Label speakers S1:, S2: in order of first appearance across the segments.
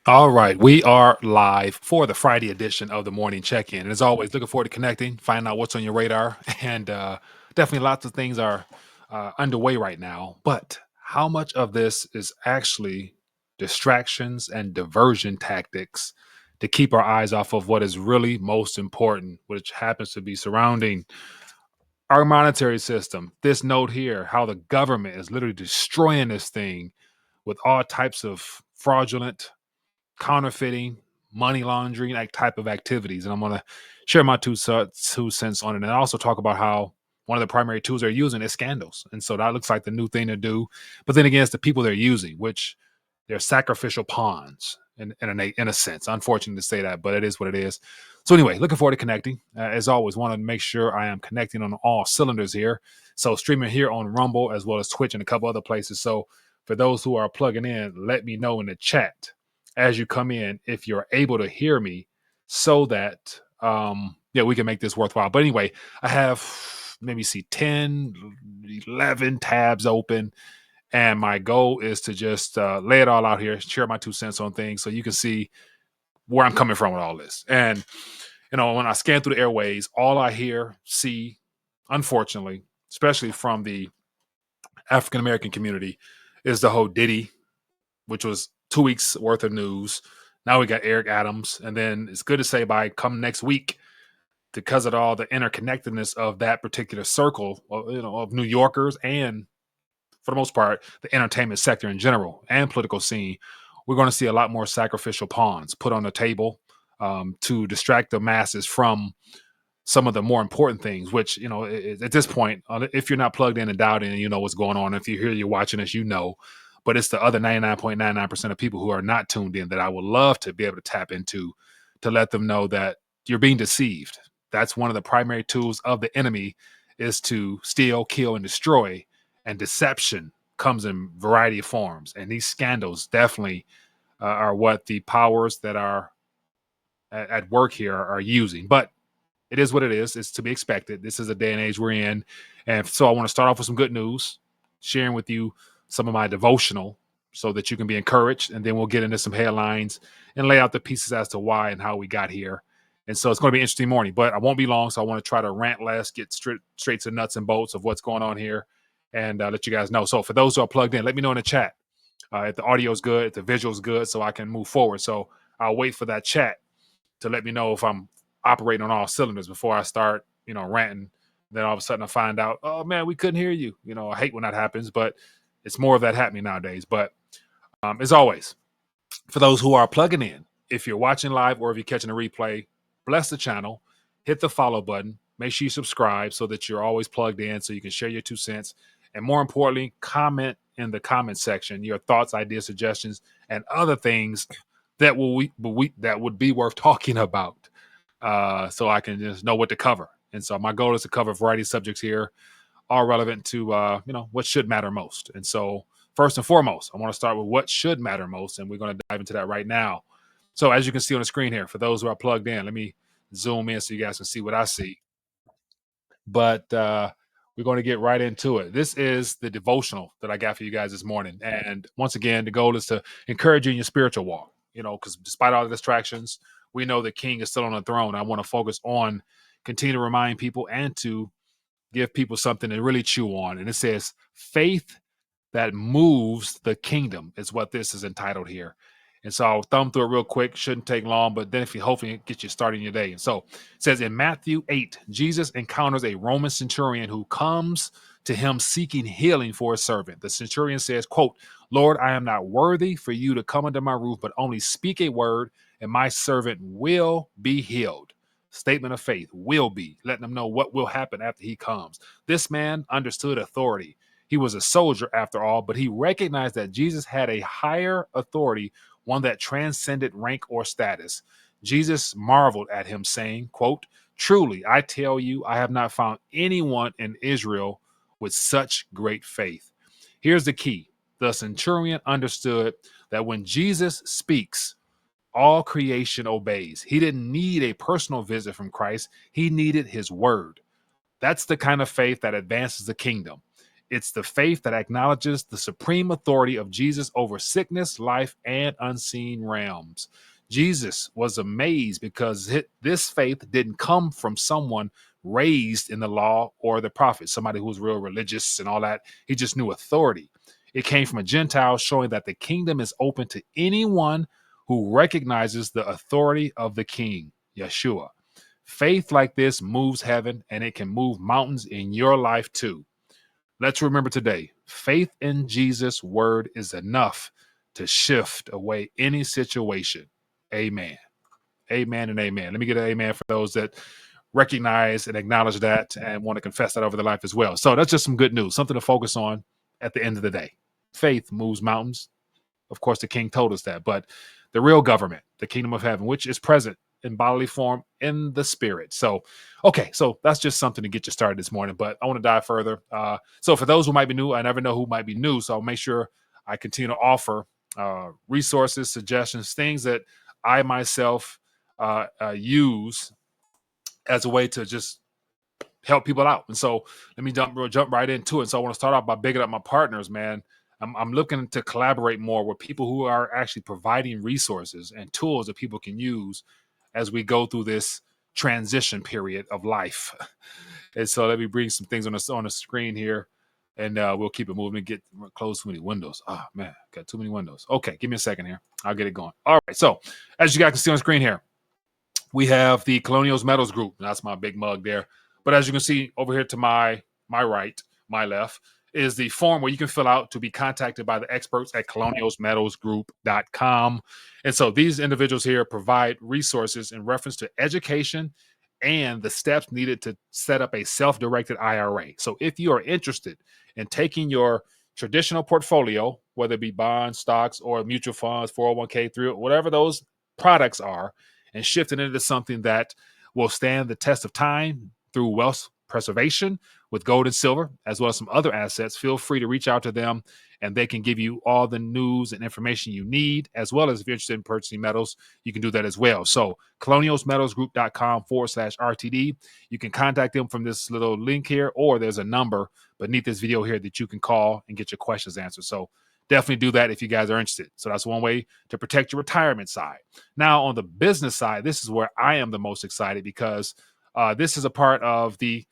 S1: All right, we are live for the Friday edition of the morning check-in. And as always, looking forward to connecting, find out what's on your radar, and definitely lots of things are underway right now. But how much of this is actually distractions and diversion tactics to keep our eyes off of what is really most important, which happens to be surrounding our monetary system? This note here, how the government is literally destroying this thing with all types of fraudulent counterfeiting, money laundering, that type of activities. And I'm going to share my two cents on it, and also talk about how one of the primary tools they're using is scandals. And so that looks like the new thing to do. But then again, it's the people they're using, which they're sacrificial pawns in a sense. Unfortunate to say that, but it is what it is. So anyway, looking forward to connecting. As always, want to make sure I am connecting on all cylinders here. So streaming here on Rumble as well as Twitch and a couple other places. So for those who are plugging in, let me know in the chat as you come in if you're able to hear me, so that we can make this worthwhile. But anyway, I have maybe 10, 11 tabs open, and my goal is to just lay it all out here, share my 2 cents on things so you can see where I'm coming from with all this. And when I scan through the airways, all I hear, see, unfortunately, especially from the African American community, is the whole Diddy, which was 2 weeks worth of news. Now we got Eric Adams. And then it's good to say by come next week, because of all the interconnectedness of that particular circle of New Yorkers, and for the most part, the entertainment sector in general and political scene, we're going to see a lot more sacrificial pawns put on the table to distract the masses from some of the more important things, which, at this point, if you're not plugged in and dialed in, and you know what's going on. If you're here, you're watching us, but it's the other 99.99% of people who are not tuned in that I would love to be able to tap into, to let them know that you're being deceived. That's one of the primary tools of the enemy, is to steal, kill, and destroy. And deception comes in a variety of forms. And these scandals definitely are what the powers that are at work here are using. But it is what it is. It's to be expected. This is a day and age we're in. And so I want to start off with some good news, sharing with you some of my devotional so that you can be encouraged. And then we'll get into some headlines and lay out the pieces as to why and how we got here. And so it's going to be an interesting morning, but I won't be long. So I want to try to rant less, get straight to nuts and bolts of what's going on here, and let you guys know. So for those who are plugged in, let me know in the chat if the audio is good, if the visual is good, so I can move forward. So I'll wait for that chat to let me know if I'm operating on all cylinders before I start, ranting. Then all of a sudden I find out, oh man, we couldn't hear you. I hate when that happens, but it's more of that happening nowadays. But as always, for those who are plugging in, if you're watching live or if you're catching a replay, bless the channel, hit the follow button, make sure you subscribe so that you're always plugged in, so you can share your 2 cents. And more importantly, comment in the comment section your thoughts, ideas, suggestions, and other things that would be worth talking about, so I can just know what to cover. And so my goal is to cover a variety of subjects here, all relevant to what should matter most. And so first and foremost, I want to start with what should matter most, and we're going to dive into that right now. So as you can see on the screen here, for those who are plugged in, let me zoom in so you guys can see what I see. But we're going to get right into it. This is the devotional that I got for you guys this morning. And once again, the goal is to encourage you in your spiritual walk, because despite all the distractions, we know the king is still on the throne. I want to focus on continue to remind people and to give people something to really chew on. And it says, faith that moves the kingdom is what this is entitled here. And so I'll thumb through it real quick. Shouldn't take long, but then if you hopefully it gets you started in your day. And so it says in Matthew 8, Jesus encounters a Roman centurion who comes to him seeking healing for a servant. The centurion says, quote, Lord, I am not worthy for you to come under my roof, but only speak a word and my servant will be healed. Statement of faith, will be, letting them know what will happen after he comes. This man understood authority. He was a soldier after all, but he recognized that Jesus had a higher authority, one that transcended rank or status. Jesus marveled at him, saying, quote, truly, I tell you, I have not found anyone in Israel with such great faith. Here's the key. The centurion understood that when Jesus speaks, all creation obeys. He didn't need a personal visit from Christ. He needed his word. That's the kind of faith that advances the kingdom. It's the faith that acknowledges the supreme authority of Jesus over sickness, life, and unseen realms. Jesus was amazed because this faith didn't come from someone raised in the law or the prophets, somebody who was real religious and all that. He just knew authority. It came from a Gentile, showing that the kingdom is open to anyone who recognizes the authority of the King, Yeshua. Faith like this moves heaven, and it can move mountains in your life too. Let's remember today, faith in Jesus' word is enough to shift away any situation. Amen. Amen and amen. Let me get an amen for those that recognize and acknowledge that and want to confess that over their life as well. So that's just some good news, something to focus on at the end of the day. Faith moves mountains. Of course, the King told us that, but the real government, the kingdom of heaven, which is present in bodily form in the spirit. So, okay, so that's just something to get you started this morning, but I want to dive further. So for those who might be new, I never know who might be new, so I'll make sure I continue to offer resources, suggestions, things that I myself use as a way to just help people out. And so let me jump right into it. So I want to start off by bigging up my partners, man. I'm looking to collaborate more with people who are actually providing resources and tools that people can use as we go through this transition period of life. And so let me bring some things on the screen here, and we'll keep it moving and get close too many windows. Oh man, got too many windows. Okay, give me a second here. I'll get it going. All right. So as you guys can see on the screen here, we have the Colonials Metals Group. That's my big mug there. But as you can see over here to my right, my left, is the form where you can fill out to be contacted by the experts at colonialsmetalsgroup.com. And so these individuals here provide resources in reference to education and the steps needed to set up a self-directed IRA. So if you are interested in taking your traditional portfolio, whether it be bonds, stocks, or mutual funds, 401k, whatever those products are, and shifting it into something that will stand the test of time through wealth preservation with gold and silver, as well as some other assets, feel free to reach out to them and they can give you all the news and information you need, as well as if you're interested in purchasing metals, you can do that as well. So colonialsmetalsgroup.com/RTD. You can contact them from this little link here, or there's a number beneath this video here that you can call and get your questions answered. So definitely do that if you guys are interested. So that's one way to protect your retirement side. Now, on the business side, this is where I am the most excited because this is a part of the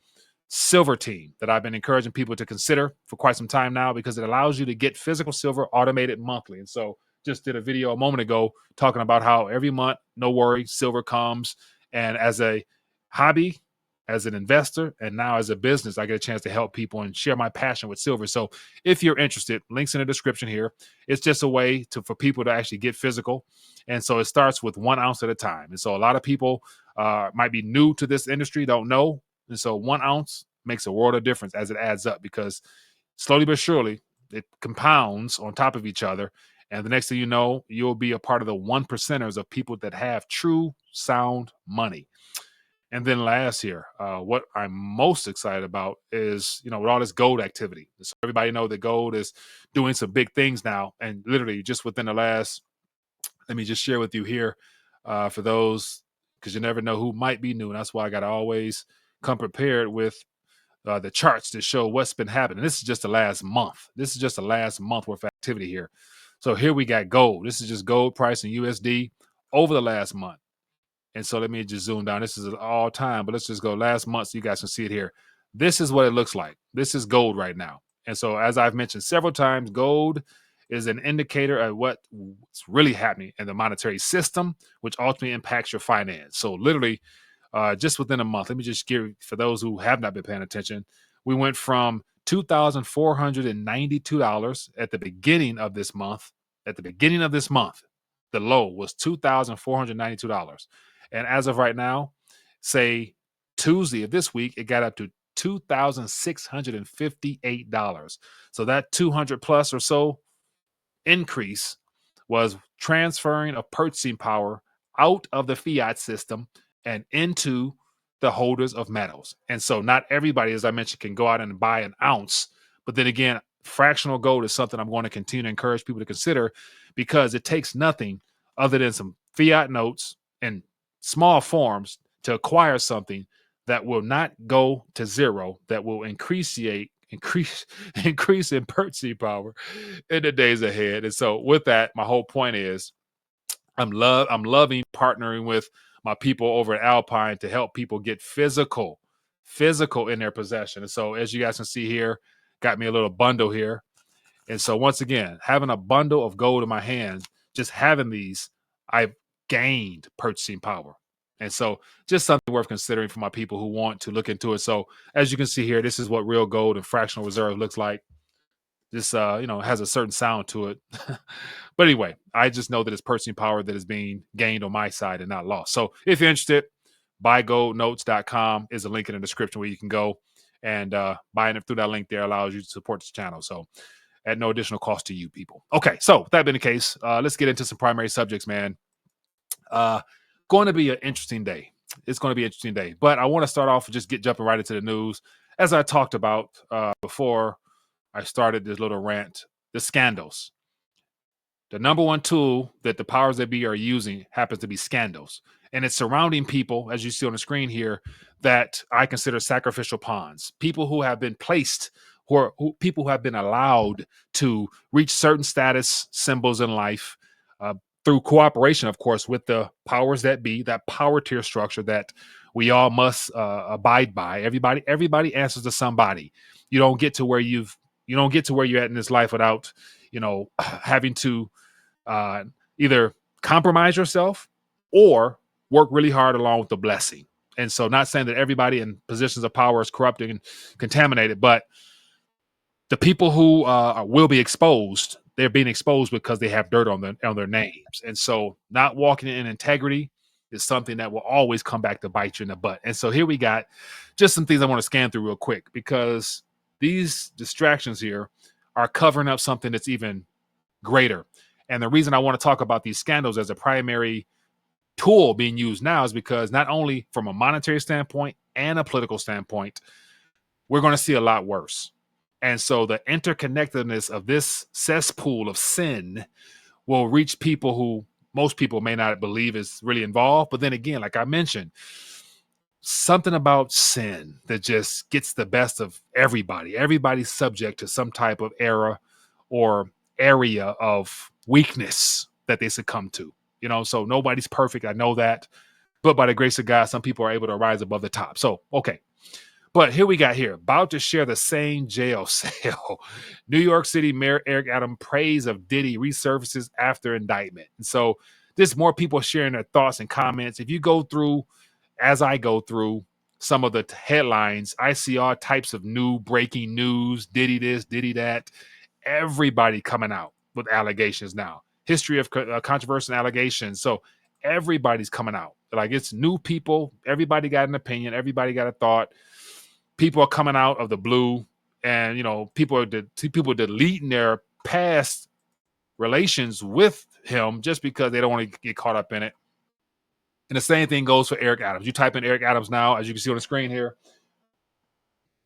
S1: silver team that I've been encouraging people to consider for quite some time now, because it allows you to get physical silver automated monthly. And so just did a video a moment ago talking about how every month, no worry, silver comes. And as a hobby, as an investor, and now as a business, I get a chance to help people and share my passion with silver. So if you're interested, links in the description here. It's just a way for people to actually get physical. And so it starts with 1 ounce at a time. And so a lot of people might be new to this industry, don't know. And so 1 ounce makes a world of difference as it adds up, because slowly but surely it compounds on top of each other. And the next thing you know, you'll be a part of the 1%ers of people that have true sound money. And then last here, what I'm most excited about is, with all this gold activity. So everybody know that gold is doing some big things now. And literally just within the last, let me just share with you here for those, because you never know who might be new. And that's why I got to always come prepared with the charts to show what's been happening. This is just the last month. This is just the last month worth of activity here. So here we got gold. This is just gold price in USD over the last month. And so let me just zoom down. This is an all time, but let's just go last month so you guys can see it here. This is what it looks like. This is gold right now. And so as I've mentioned several times, gold is an indicator of what's really happening in the monetary system, which ultimately impacts your finance. So literally just within a month, let me just give, for those who have not been paying attention, we went from $2,492 at the beginning of this month. At the beginning of this month, the low was $2,492. And as of right now, say Tuesday of this week, it got up to $2,658. So that 200 plus or so increase was transferring of purchasing power out of the fiat system and into the holders of metals. And so not everybody, as I mentioned, can go out and buy an ounce. But then again, fractional gold is something I'm going to continue to encourage people to consider, because it takes nothing other than some fiat notes and small forms to acquire something that will not go to zero, that will increase increase increase in purchasing power in the days ahead. And so with that, my whole point is I'm loving partnering with my people over at Alpine to help people get physical in their possession. And so as you guys can see here, got me a little bundle here. And so once again, having a bundle of gold in my hands, just having these, I've gained purchasing power. And so just something worth considering for my people who want to look into it. So as you can see here, this is what real gold and fractional reserve looks like. This has a certain sound to it. But anyway, I just know that it's purchasing power that is being gained on my side and not lost. So if you're interested, buygoldnotes.com is a link in the description where you can go, and buying it through that link there allows you to support this channel. So at no additional cost to you people. Okay, so with that being the case, let's get into some primary subjects, man. Going to be an interesting day. It's going to be an interesting day. But I want to start off with just jumping right into the news. As I talked about before I started this little rant, the scandals. The number one tool that the powers that be are using happens to be scandals. And it's surrounding people, as you see on the screen here, that I consider sacrificial pawns. People who have been placed, people who have been allowed to reach certain status symbols in life through cooperation, of course, with the powers that be, that power tier structure that we all must abide by. Everybody answers to somebody. You don't get to where you're at in this life without, having to either compromise yourself or work really hard along with the blessing. And so, not saying that everybody in positions of power is corrupted and contaminated, but the people who will be exposed, they're being exposed because they have dirt on their names. And so, not walking in integrity is something that will always come back to bite you in the butt. And so, here we got just some things I want to scan through real quick, because these distractions here are covering up something that's even greater. And the reason I want to talk about these scandals as a primary tool being used now is because not only from a monetary standpoint and a political standpoint, we're going to see a lot worse. And so the interconnectedness of this cesspool of sin will reach people who most people may not believe is really involved. But then again, like I mentioned, something about sin that just gets the best of everybody. Everybody's subject to some type of error or area of weakness that they succumb to, so nobody's perfect. I know that, but by the grace of God, some people are able to rise above the top. So, okay. But here we got here, about to share the same jail cell. New York City Mayor Eric Adams praise of Diddy resurfaces after indictment. And so there's more people sharing their thoughts and comments. If you go through, as I go through some of the headlines, I see all types of new breaking news, Diddy this, Diddy that. Everybody coming out with allegations now. History of controversial allegations. So everybody's coming out. Like, it's new people. Everybody got an opinion. Everybody got a thought. People are coming out of the blue, and people are deleting their past relations with him just because they don't want to get caught up in it. And the same thing goes for Eric Adams. You type in Eric Adams now, as you can see on the screen here.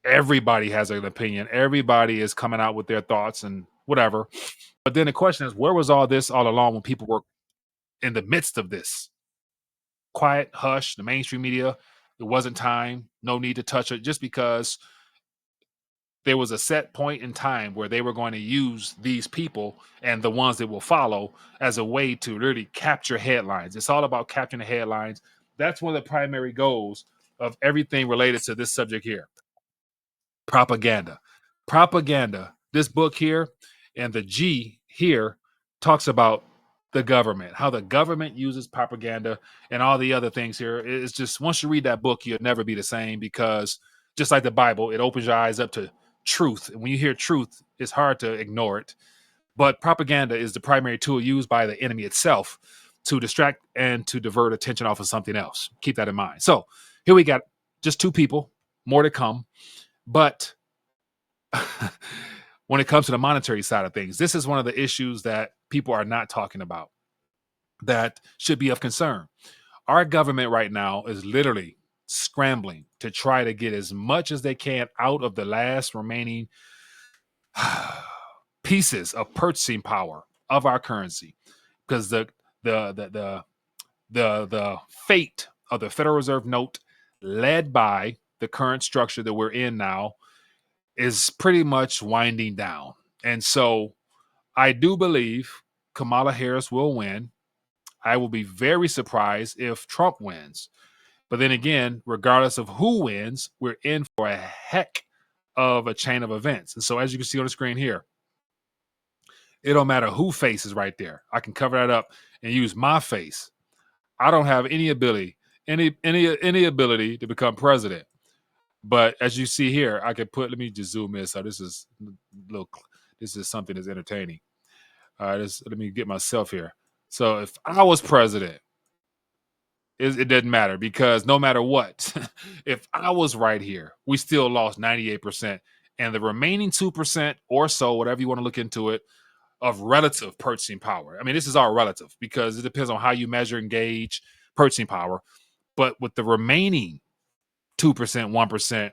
S1: Everybody has an opinion. Everybody is coming out with their thoughts and whatever. But then the question is, where was all this all along when people were in the midst of this? Quiet, hush, the mainstream media. It wasn't time. No need to touch it, just because there was a set point in time where they were going to use these people and the ones that will follow as a way to really capture headlines. It's all about capturing the headlines. That's one of the primary goals of everything related to this subject here. Propaganda. This book here and the G here talks about the government, how the government uses propaganda and all the other things here. It's just, once you read that book, you'll never be the same, because just like the Bible, it opens your eyes up to truth. And when you hear truth, it's hard to ignore it. But propaganda is the primary tool used by the enemy itself to distract and to divert attention off of something else. Keep that in mind. So here we got just two people, more to come. But when it comes to the monetary side of things, this is one of the issues that people are not talking about that should be of concern. Our government right now is literally scrambling to try to get as much as they can out of the last remaining pieces of purchasing power of our currency, because the fate of the Federal Reserve note, led by the current structure that we're in now, is pretty much winding down. And so I do believe Kamala Harris will win. I will be very surprised if Trump wins. But then again, regardless of who wins, we're in for a heck of a chain of events. And so as you can see on the screen here, it don't matter who face is right there. I can cover that up and use my face. I don't have any ability, any ability to become president. But as you see here, I could put. Let me just zoom in. So this is little. This is something that's entertaining. All right, let me get myself here. So if I was president, it doesn't matter because no matter what, if I was right here, we still lost 98%, and the remaining 2% or so, whatever you want to look into it, of relative purchasing power. I mean, this is all relative because it depends on how you measure and gauge purchasing power. But with the remaining 2%, 1%,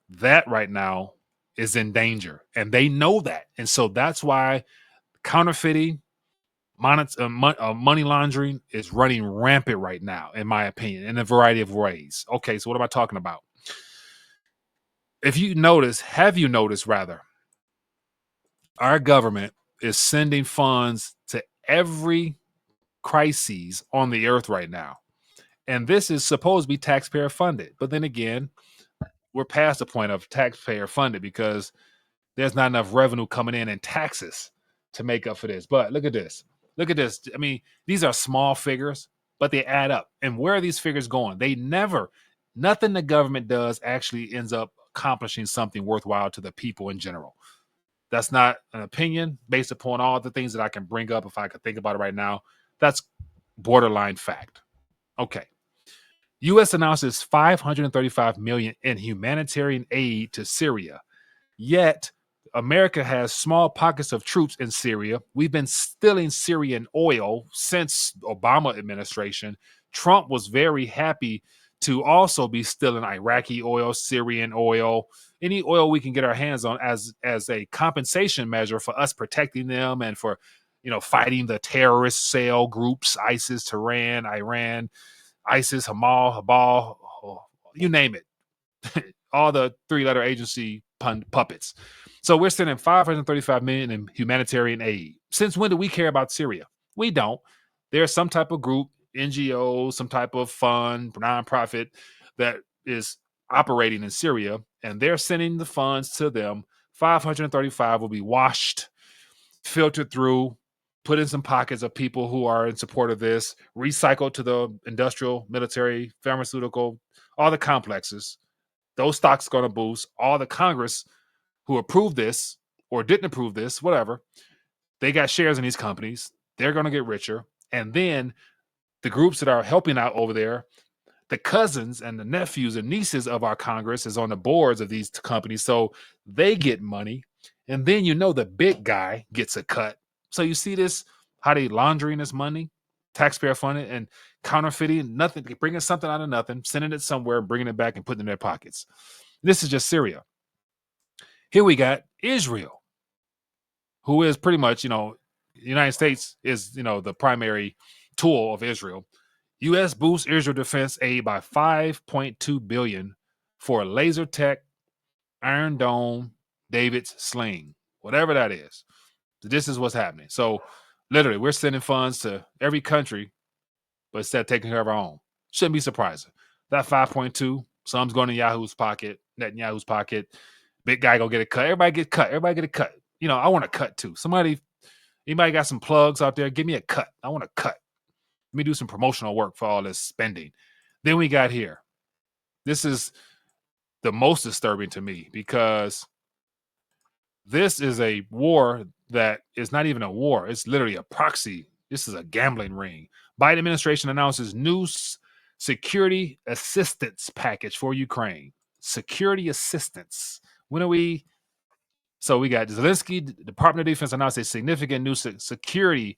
S1: that right now is in danger. And they know that. And so that's why counterfeiting, money laundering is running rampant right now, in my opinion, in a variety of ways. Okay, so what am I talking about? Have you noticed, rather, our government is sending funds to every crises on the earth right now. And this is supposed to be taxpayer funded. But then again, we're past the point of taxpayer funded because there's not enough revenue coming in taxes to make up for this. But look at this. Look at this. I mean, these are small figures, but they add up. And where are these figures going? Nothing the government does actually ends up accomplishing something worthwhile to the people in general. That's not an opinion based upon all the things that I can bring up if I could think about it right now. That's borderline fact. Okay. U.S. announces $535 million in humanitarian aid to Syria. Yet, America has small pockets of troops in Syria. We've been stealing Syrian oil since Obama administration. Trump was very happy to also be stealing Iraqi oil, Syrian oil, any oil we can get our hands on as a compensation measure for us protecting them and for fighting the terrorist cell groups, ISIS, Iran, ISIS, Hamal, Habal, you name it. All the three-letter agency puppets. So we're sending $535 million in humanitarian aid. Since when do we care about Syria? We don't. There's some type of group, NGO, some type of fund, nonprofit that is operating in Syria, and they're sending the funds to them. 535 will be washed, filtered through, put in some pockets of people who are in support of this, recycled to the industrial, military, pharmaceutical, all the complexes. Those stocks are going to boost. All the Congress who approved this or didn't approve this, whatever, they got shares in these companies. They're going to get richer. And then the groups that are helping out over there, the cousins and the nephews and nieces of our Congress is on the boards of these companies. So they get money. And then the big guy gets a cut. So you see this, how they laundering this money, taxpayer funded and counterfeiting, nothing, bringing something out of nothing, sending it somewhere, bringing it back and putting it in their pockets. This is just Syria. Here we got Israel, who is pretty much, the United States is, the primary tool of Israel. U.S. boosts Israel defense aid by $5.2 billion for laser tech, Iron Dome, David's sling, whatever that is. This is what's happening. So literally, we're sending funds to every country, but instead of taking care of our own. Shouldn't be surprising. That 5.2, some's going to Netanyahu's pocket. Big guy gonna get a cut. Everybody get cut. Everybody get a cut. I want a cut too. Anybody got some plugs out there? Give me a cut. I want a cut. Let me do some promotional work for all this spending. Then we got here. This is the most disturbing to me because this is a war that is not even a war. It's literally a proxy. This is a gambling ring. Biden administration announces new security assistance package for Ukraine. Security assistance. When are we? So we got Zelensky, the Department of Defense announced a significant new security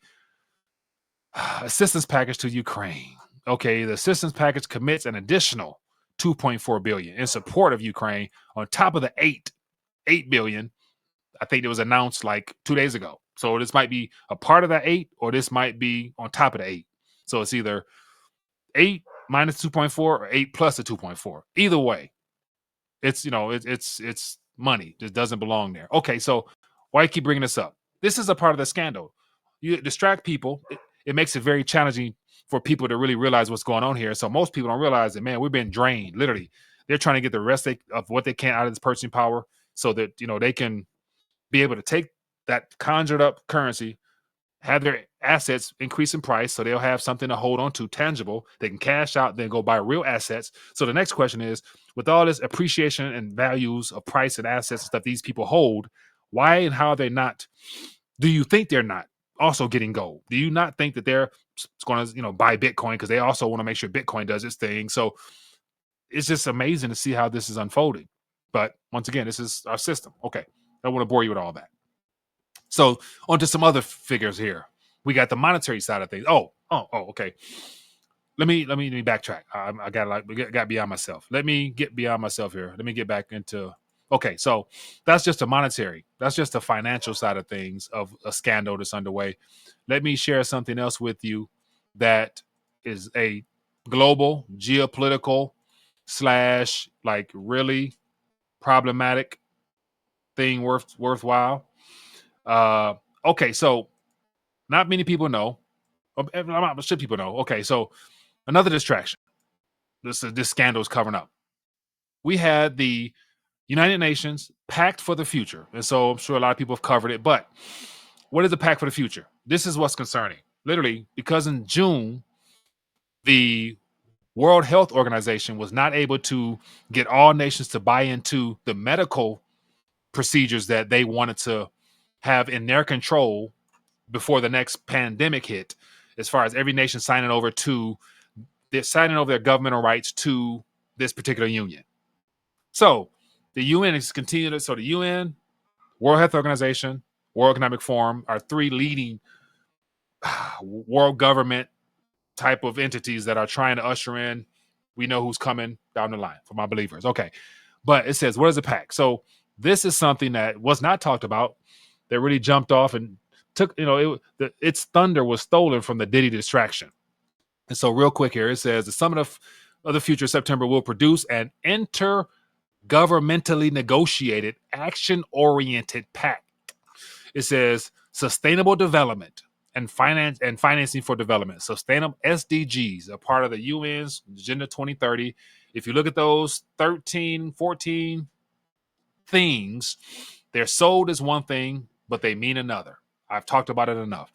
S1: assistance package to Ukraine. Okay, the assistance package commits an additional $2.4 billion in support of Ukraine on top of the $8 billion. I think it was announced like 2 days ago. So this might be a part of that 8, or this might be on top of the 8. So it's either 8 minus 2.4 or 8 plus the 2.4. Either way, it's money just doesn't belong there. Okay, so why you keep bringing this up? This is a part of the scandal. You distract people. It makes it very challenging for people to really realize what's going on here. So most people don't realize that, man, we've been drained. Literally, they're trying to get the rest of what they can out of this purchasing power, so that they can be able to take that conjured up currency, have their assets increase in price, so they'll have something to hold on to, tangible. They can cash out, then go buy real assets. So the next question is, with all this appreciation and values of price and assets and stuff these people hold, why and how are they not? Do you think they're not also getting gold? Do you not think that they're going to, buy Bitcoin because they also want to make sure Bitcoin does its thing? So it's just amazing to see how this is unfolding. But once again, this is our system. Okay, I don't want to bore you with all that. So on to some other figures here. We got the monetary side of things. Okay. Let me backtrack. I got beyond myself. Let me get beyond myself here. Let me get back into. Okay, so that's just a monetary. That's just the financial side of things of a scandal that's underway. Let me share something else with you that is a global geopolitical / like really problematic thing worthwhile. Okay, so not many people know. Should people know? Okay, so another distraction. This scandal is covering up. We had the United Nations Pact for the Future, and so I'm sure a lot of people have covered it. But what is the Pact for the Future? This is what's concerning. Literally, because in June, the World Health Organization was not able to get all nations to buy into the medical procedures that they wanted to have in their control before the next pandemic hit, as far as every nation signing over their governmental rights to this particular union. So the UN is continuing. So the UN, World Health Organization, World Economic Forum are three leading world government type of entities that are trying to usher in. We know who's coming down the line for my believers. Okay. But it says, what is a pact? So this is something that was not talked about. That really jumped off and took, its thunder was stolen from the Diddy distraction. And so real quick here, it says the Summit of the Future September will produce an intergovernmentally negotiated action-oriented pact. It says sustainable development and financing for development. Sustainable SDGs, a part of the UN's Agenda 2030. If you look at those 13, 14 things, they're sold as one thing, but they mean another. I've talked about it enough.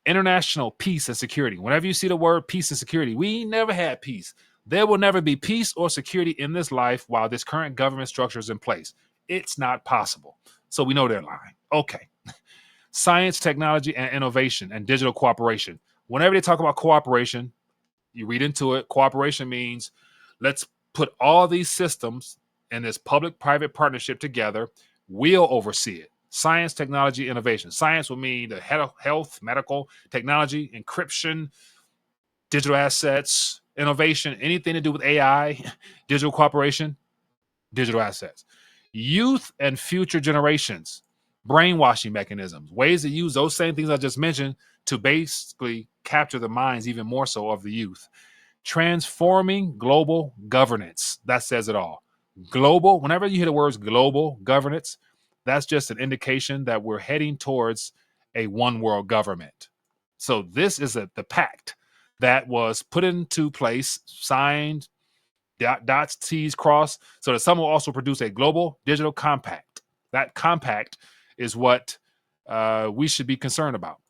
S1: International peace and security. Whenever you see the word peace and security, we never had peace. There will never be peace or security in this life while this current government structure is in place. It's not possible. So we know they're lying. Okay. Science, technology, and innovation and digital cooperation. Whenever they talk about cooperation, you read into it. Cooperation means let's put all these systems in this public-private partnership together. We'll oversee it. Science, technology, innovation. Science will mean the health, medical, technology, encryption, digital assets, innovation, anything to do with AI, digital cooperation, digital assets. Youth and future generations, brainwashing mechanisms, ways to use those same things I just mentioned to basically capture the minds even more so of the youth. Transforming global governance. That says it all. Global, whenever you hear the words global governance, that's just an indication that we're heading towards a one world government. So this is the pact that was put into place, signed, dots, T's crossed, so that some will also produce a global digital compact. That compact is what we should be concerned about.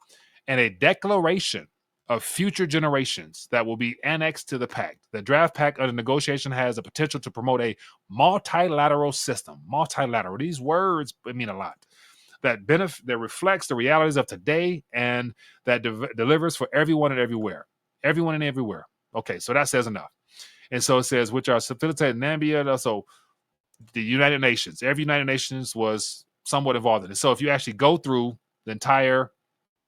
S1: And a declaration of future generations that will be annexed to the pact. The draft pact under negotiation has the potential to promote a multilateral system. Multilateral. These words mean a lot. That reflects the realities of today and that delivers for everyone and everywhere. Everyone and everywhere. Okay, so that says enough. And so it says, which are facilitated Namibia, so the United Nations. Every United Nations was somewhat involved in it. So if you actually go through the entire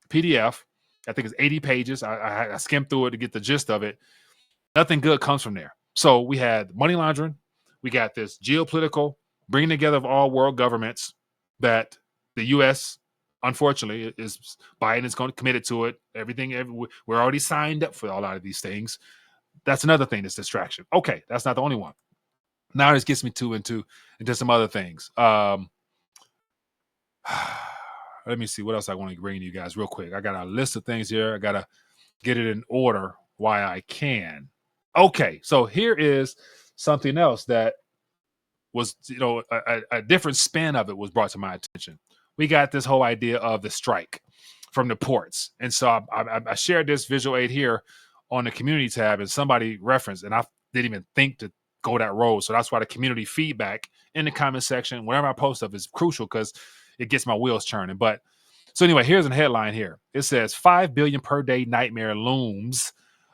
S1: PDF, I think it's 80 pages. I skimmed through it to get the gist of it. Nothing good comes from there. So we had money laundering. We got this geopolitical bringing together of all world governments that the U.S., unfortunately, Biden is going to committed to it. We're already signed up for a lot of these things. That's another thing that's distraction. Okay, that's not the only one. Now this gets me into some other things. Let me see what else I want to bring to you guys real quick. I got a list of things here. I gotta get it in order while I can. Okay, so here is something else that was, a different spin of it was brought to my attention. We got this whole idea of the strike from the ports, and so I shared this visual aid here on the community tab, and somebody referenced, and I didn't even think to go that road. So that's why the community feedback in the comment section, whenever I post stuff, is crucial because it gets my wheels churning. But so anyway, here's a headline here. It says 5 billion per day nightmare looms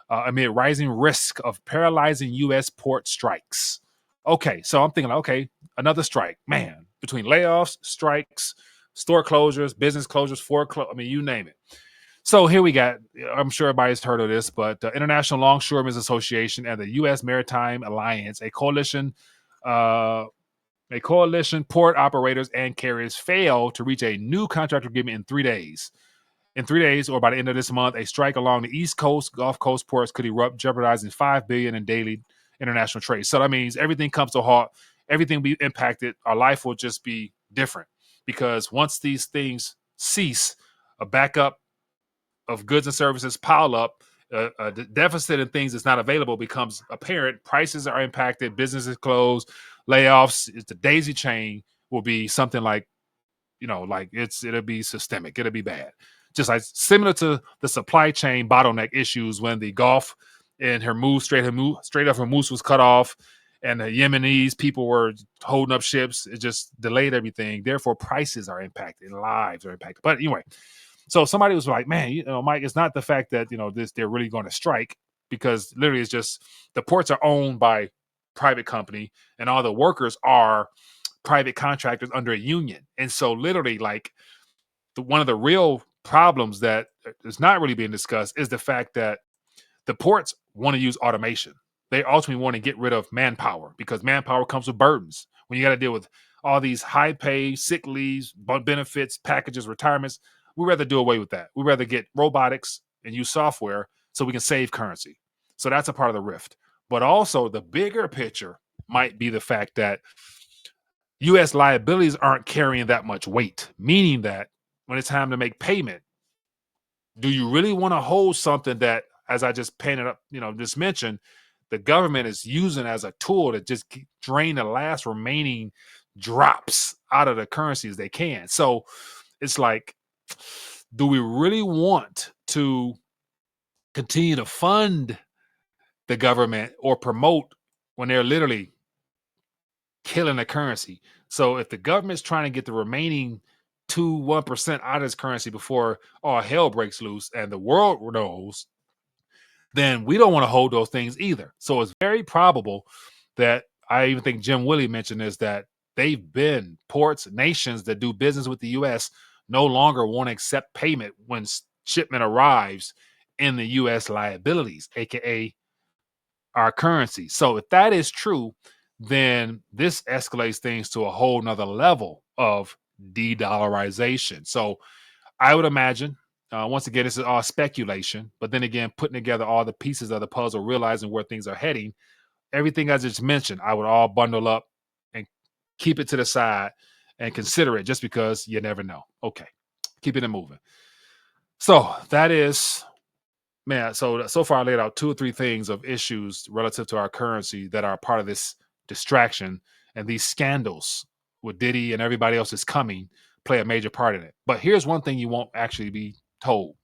S1: amid rising risk of paralyzing U.S. port strikes. Okay, so I'm thinking, okay, another strike, man. Between layoffs, strikes, store closures, business closures, I mean, you name it. So here we got, I'm sure everybody's heard of this, but the International Longshoremen's Association and the U.S. Maritime Alliance, a coalition port operators and carriers failed to reach a new contract agreement in 3 days. In 3 days, or by the end of this month, a strike along the East Coast, Gulf Coast ports could erupt, jeopardizing $5 billion in daily international trade. So that means everything comes to a halt, everything will be impacted. Our life will just be different because once these things cease, a backup of goods and services pile up, the deficit in things that's not available becomes apparent. Prices are impacted, businesses close, layoffs. The daisy chain will be something like, like it'll be systemic. It'll be bad. Just like similar to the supply chain bottleneck issues when the Gulf and Strait of Hormuz was cut off, and the Yemenis people were holding up ships. It just delayed everything. Therefore, prices are impacted, lives are impacted. But anyway, so somebody was like, man, Mike, it's not the fact that, they're really going to strike, because literally it's just the ports are owned by private company and all the workers are private contractors under a union. And so literally, like, one of the real problems that is not really being discussed is the fact that the ports want to use automation. They ultimately want to get rid of manpower because manpower comes with burdens. When you got to deal with all these high pay, sick leaves, benefits, packages, retirements, we'd rather do away with that. We'd rather get robotics and use software so we can save currency. So that's a part of the rift. But also the bigger picture might be the fact that U.S. liabilities aren't carrying that much weight, meaning that when it's time to make payment, do you really want to hold something that, as I just painted up, just mentioned, the government is using as a tool to just drain the last remaining drops out of the currencies they can? So it's like, do we really want to continue to fund the government or promote when they're literally killing the currency? So if the government's trying to get the remaining 1% out of this currency before all hell breaks loose and the world knows, then we don't want to hold those things either. So it's very probable that, I even think Jim Willie mentioned this, that they've been ports, nations that do business with the U.S. no longer want to accept payment when shipment arrives in the U.S. liabilities, aka our currency. So if that is true, then this escalates things to a whole nother level of de-dollarization. So I would imagine, once again, this is all speculation, but then again, putting together all the pieces of the puzzle, realizing where things are heading, everything I just mentioned, I would all bundle up and keep it to the side and consider it, just because you never know. Okay, keep it moving. So that is, man, so far I laid out 2 or 3 things of issues relative to our currency that are part of this distraction, and these scandals with Diddy and everybody else is coming play a major part in it. But here's one thing you won't actually be told.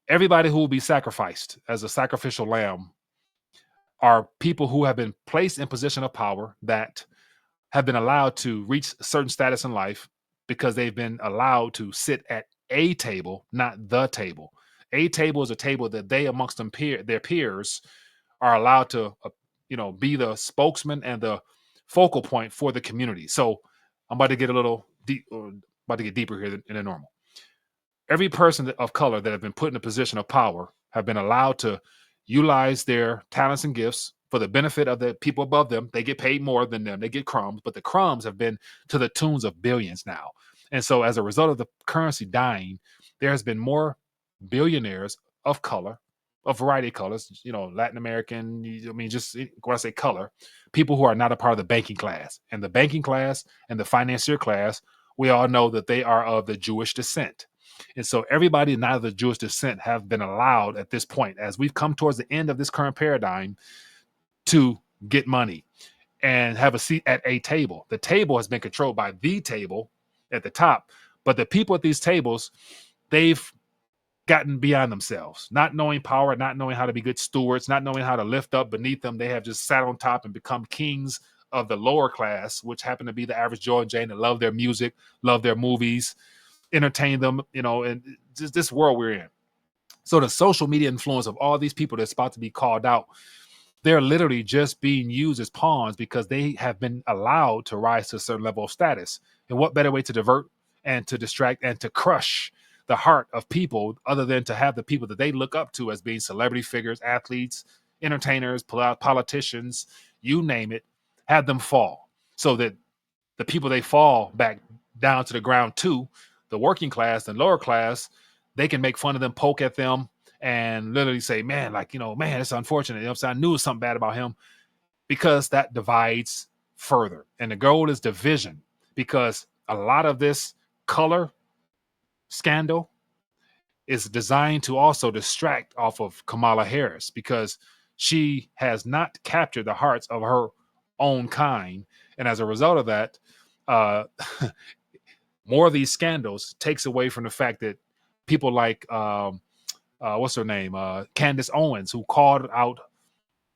S1: Everybody who will be sacrificed as a sacrificial lamb are people who have been placed in position of power, that have been allowed to reach a certain status in life because they've been allowed to sit at a table, not the table. A table is a table that they, amongst their peers, are allowed to, be the spokesman and the focal point for the community. So I'm about to get a little deep, about to get deeper here than normal. Every person of color that have been put in a position of power have been allowed to utilize their talents and gifts for the benefit of the people above them. They get paid more than them. They get crumbs, but the crumbs have been to the tunes of billions now. And so as a result of the currency dying, there has been more billionaires of color, a variety of colors, Latin American. I mean, just when I say color, people who are not a part of the banking class. And the banking class and the financier class, we all know that they are of the Jewish descent. And so everybody not of the Jewish descent have been allowed at this point, as we've come towards the end of this current paradigm, to get money and have a seat at a table. The table has been controlled by the table at the top, but the people at these tables, they've gotten beyond themselves, not knowing power, not knowing how to be good stewards, not knowing how to lift up beneath them. They have just sat on top and become kings of the lower class, which happen to be the average Joe and Jane that love their music, love their movies, entertain them, and just this world we're in. So the social media influence of all these people that's about to be called out, they're literally just being used as pawns because they have been allowed to rise to a certain level of status. And what better way to divert and to distract and to crush the heart of people other than to have the people that they look up to as being celebrity figures, athletes, entertainers, politicians, you name it, have them fall, so that the people they fall back down to the ground to, the working class and lower class, they can make fun of them, poke at them, and literally say, man, man, it's unfortunate. I knew it was something bad about him, because that divides further. And the goal is division, because a lot of this color scandal is designed to also distract off of Kamala Harris, because she has not captured the hearts of her own kind. And as a result of that, more of these scandals takes away from the fact that people like what's her name, Candace Owens, who called out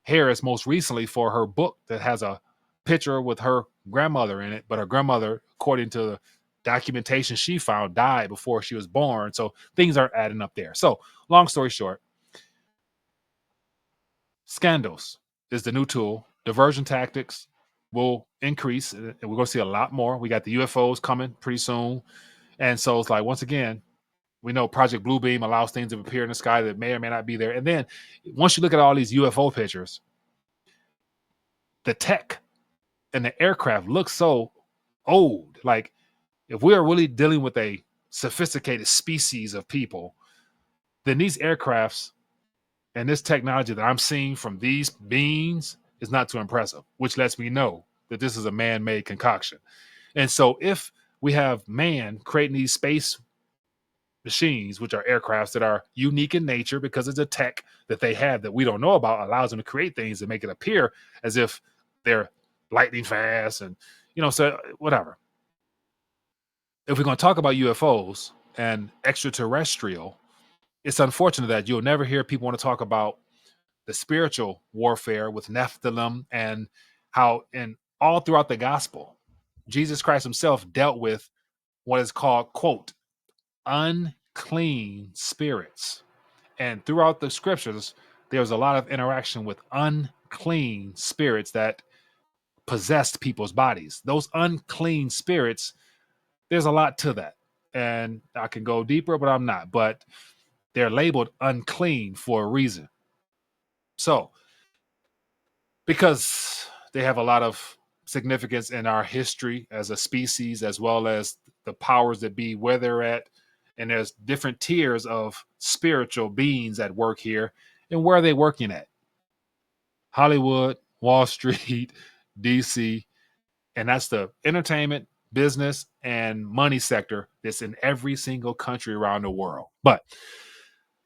S1: Harris most recently for her book that has a picture with her grandmother in it, but her grandmother, according to the documentation she found, died before she was born. So things aren't adding up there. So long story short, scandals is the new tool. Diversion tactics will increase, and we're going to see a lot more. We got the UFOs coming pretty soon. And so it's like, once again, we know Project Bluebeam allows things to appear in the sky that may or may not be there. And then once you look at all these UFO pictures, the tech and the aircraft look so old. Like, if we are really dealing with a sophisticated species of people, then these aircrafts and this technology that I'm seeing from these beings is not too impressive, which lets me know that this is a man-made concoction. And so if we have man creating these space machines, which are aircrafts that are unique in nature because it's a tech that they have that we don't know about, allows them to create things that make it appear as if they're lightning fast and, so whatever. If we're going to talk about UFOs and extraterrestrial, it's unfortunate that you'll never hear people want to talk about the spiritual warfare with Nephilim, and how in all throughout the gospel, Jesus Christ himself dealt with what is called, quote, unclean spirits. And throughout the scriptures, there's a lot of interaction with unclean spirits that possessed people's bodies. Those unclean spirits, there's a lot to that. And I can go deeper, but I'm not. But they're labeled unclean for a reason. So, because they have a lot of significance in our history as a species, as well as the powers that be, where they're at, and there's different tiers of spiritual beings at work here. And where are they working at? Hollywood, Wall Street, DC, and that's the entertainment, business, and money sector that's in every single country around the world. But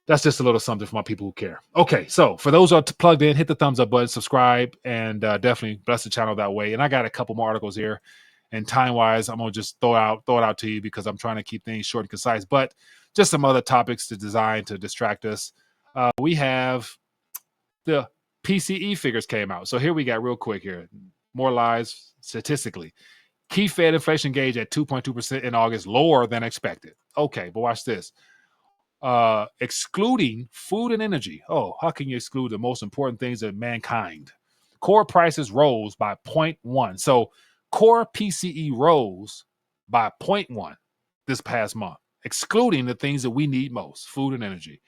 S1: that's just a little something for my people who care. Okay, so for those who are plugged in, hit the thumbs up button, subscribe, and definitely bless the channel that way. And I got a couple more articles here. And time-wise, I'm gonna just throw it out to you because I'm trying to keep things short and concise. But just some other topics to design to distract us. We have the PCE figures came out. So here we got real quick here. More lies statistically. Key Fed inflation gauge at 2.2% in August, lower than expected. Okay, but watch this. Excluding food and energy. Oh, how can you exclude the most important things of mankind? Core prices rose by 0.1. So core PCE rose by 0.1 this past month, excluding the things that we need most, food and energy,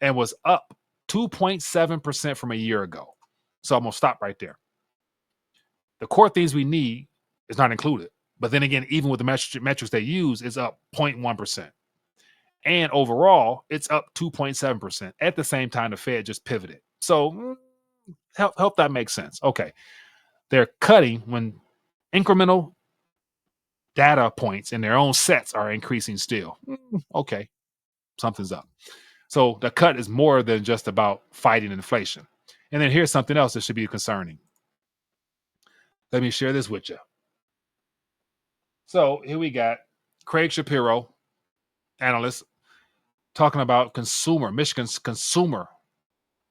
S1: and was up 2.7% from a year ago. So I'm going to stop right there. The core things we need is not included. But then again, even with the metrics they use, it's up 0.1%. And overall, it's up 2.7%. At the same time, the Fed just pivoted. So help that make sense. Okay. They're cutting when incremental data points in their own sets are increasing still. Okay. Something's up. So the cut is more than just about fighting inflation. And then here's something else that should be concerning. Let me share this with you. So here we got Craig Shapiro, analyst, talking about Michigan's consumer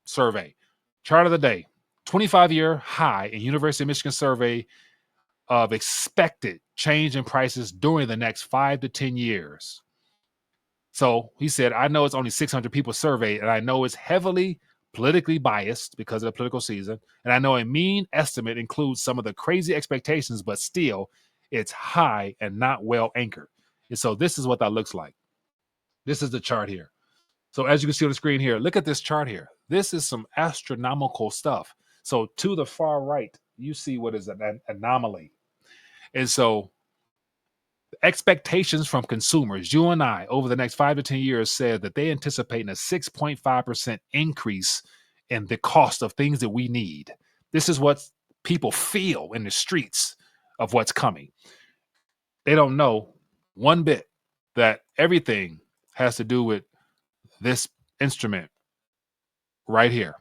S1: survey. Chart of the day, 25-year high in University of Michigan survey of expected change in prices during the next 5 to 10 years. So he said, I know it's only 600 people surveyed, and I know it's heavily politically biased because of the political season. And I know a mean estimate includes some of the crazy expectations, but still, it's high and not well anchored. And so this is what that looks like. This is the chart here. So as you can see on the screen here, look at this chart here. This is some astronomical stuff. So to the far right, you see what is an anomaly. And so expectations from consumers, you and I, over the next 5 to 10 years said that they anticipate a 6.5% increase in the cost of things that we need. This is what people feel in the streets of what's coming. They don't know one bit that everything has to do with this instrument right here.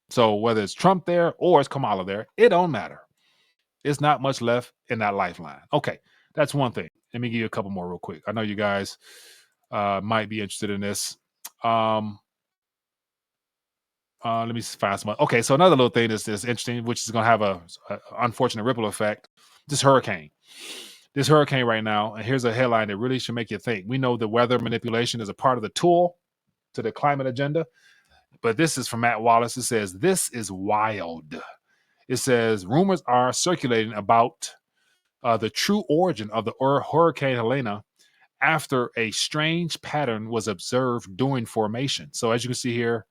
S1: So whether it's Trump there or it's Kamala there, it don't matter. It's not much left in that lifeline. Okay, that's one thing. Let me give you a couple more real quick. I know you guys might be interested in this. Let me find some. Okay, so another little thing that's interesting, which is going to have a unfortunate ripple effect. This hurricane right now, and here's a headline that really should make you think. We know that weather manipulation is a part of the tool to the climate agenda, but this is from Matt Wallace. It says, this is wild. It says, rumors are circulating about the true origin of the Hurricane Helene after a strange pattern was observed during formation. So as you can see here,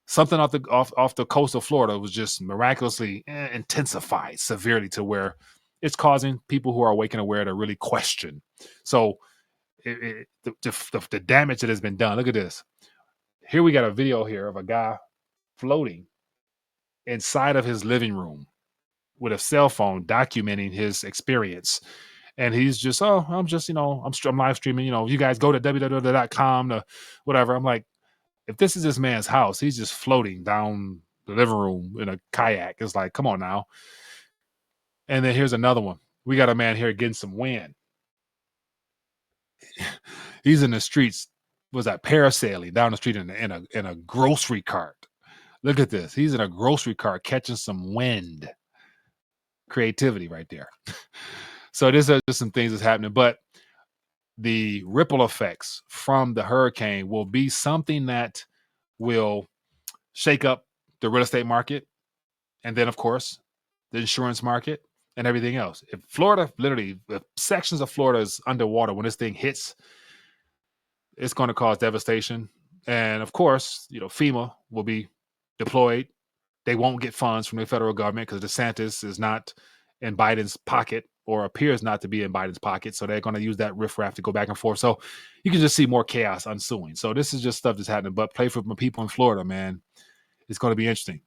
S1: something off the coast of Florida was just miraculously intensified severely to where it's causing people who are awake and aware to really question. So the damage that has been done. Look at this. Here we got a video here of a guy floating inside of his living room with a cell phone documenting his experience. And he's just, I'm just, I'm live streaming, you guys go to www.com to whatever. I'm like, if this is this man's house, he's just floating down the living room in a kayak. It's like, come on now. And then here's another one. We got a man here getting some wind. He's in the streets, was that parasailing down the street in a grocery cart. Look at this. He's in a grocery cart catching some wind. Creativity right there. So these are just some things that's happening, but the ripple effects from the hurricane will be something that will shake up the real estate market, and then of course the insurance market and everything else. If Florida, literally, if sections of Florida is underwater when this thing hits, it's going to cause devastation. And of course, FEMA will be deployed. They won't get funds from the federal government because DeSantis is not in Biden's pocket, or appears not to be in Biden's pocket. So they're going to use that riffraff to go back and forth. So you can just see more chaos ensuing. So this is just stuff that's happening. But play for my people in Florida, man. It's going to be interesting.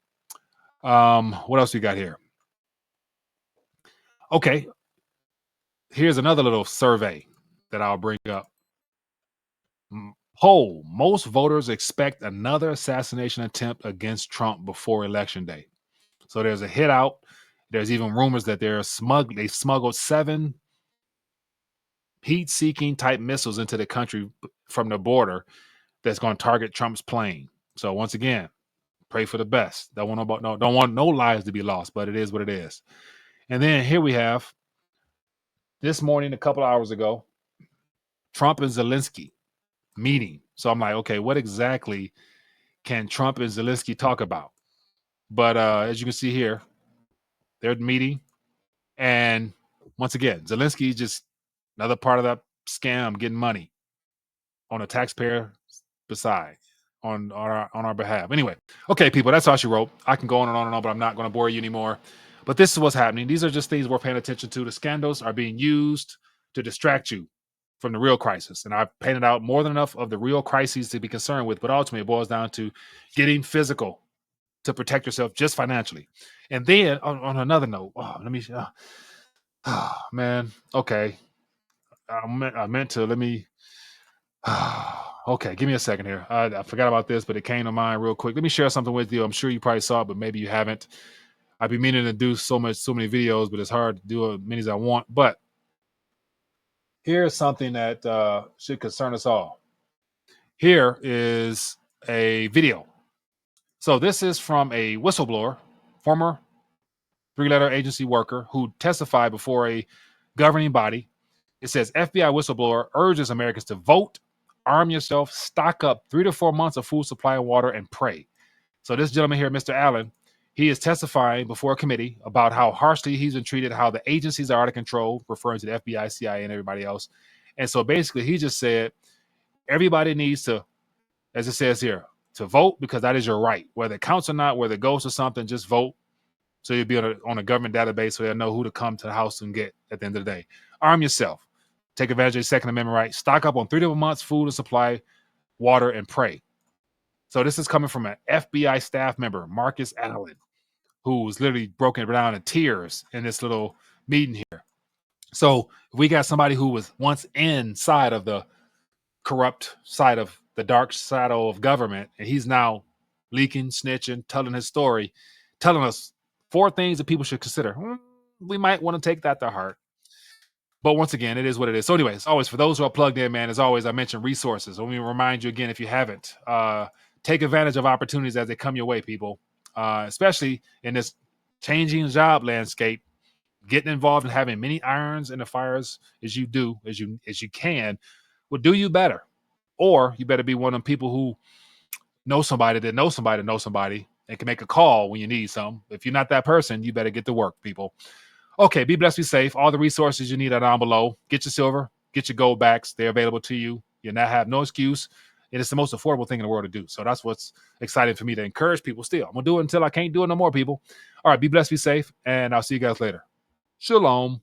S1: What else we got here? Okay. Here's another little survey that I'll bring up. Poll: most voters expect another assassination attempt against Trump before Election Day. So there's a hit out. There's even rumors that they smuggled 7 heat-seeking type missiles into the country from the border that's going to target Trump's plane. So once again, pray for the best. Don't want no lives to be lost, but it is what it is. And then here we have this morning, a couple of hours ago, Trump and Zelensky meeting. So I'm like, okay, what exactly can Trump and Zelensky talk about? But as you can see here, they're meeting. And once again, Zelensky just another part of that scam, getting money on a taxpayer beside on our behalf. Anyway, okay, people, that's all she wrote. I can go on and on and on, but I'm not going to bore you anymore. But this is what's happening. These are just things we're paying attention to. The scandals are being used to distract you from the real crisis. And I've painted out more than enough of the real crises to be concerned with, but ultimately it boils down to getting physical to protect yourself just financially. And then on another note, let me, man, okay. I meant to, let me, okay, give me a second here. I forgot about this, but it came to mind real quick. Let me share something with you. I'm sure you probably saw it, but maybe you haven't. I've been meaning to do so many videos, but it's hard to do as many as I want. But here's something that should concern us all. Here is a video. So this is from a whistleblower, former three-letter agency worker who testified before a governing body. It says FBI whistleblower urges Americans to vote, arm yourself, stock up 3 to 4 months of food supply and water, and pray. So this gentleman here, Mr. Allen, he is testifying before a committee about how harshly he's been treated, how the agencies are out of control, referring to the FBI, CIA, and everybody else. And so basically he just said, everybody needs to, as it says here, to vote because that is your right. Whether it counts or not, whether it goes to something, just vote. So you'll be on a government database so they'll know who to come to the house and get at the end of the day. Arm yourself. Take advantage of the Second Amendment right. Stock up on 3 to 4 months, food and supply, water, and pray. So this is coming from an FBI staff member, Marcus Allen, who's literally broken down in tears in this little meeting here. So if we got somebody who was once inside of the corrupt side of the dark side of government, and he's now leaking, snitching, telling his story, telling us 4 things that people should consider. We might want to take that to heart. But once again, it is what it is. So anyways, always for those who are plugged in, man, as always, I mentioned resources. Let me remind you again, if you haven't, take advantage of opportunities as they come your way, people, especially in this changing job landscape. Getting involved in having many irons in the fires as you can will do you better. Or you better be one of them people who know somebody that knows somebody that knows somebody and can make a call when you need some. If you're not that person, you better get to work, people. Okay, be blessed, be safe. All the resources you need are down below. Get your silver, get your gold backs. They're available to you. You now have no excuse. And it's the most affordable thing in the world to do. So that's what's exciting for me to encourage people still. I'm going to do it until I can't do it no more, people. All right, be blessed, be safe, and I'll see you guys later. Shalom.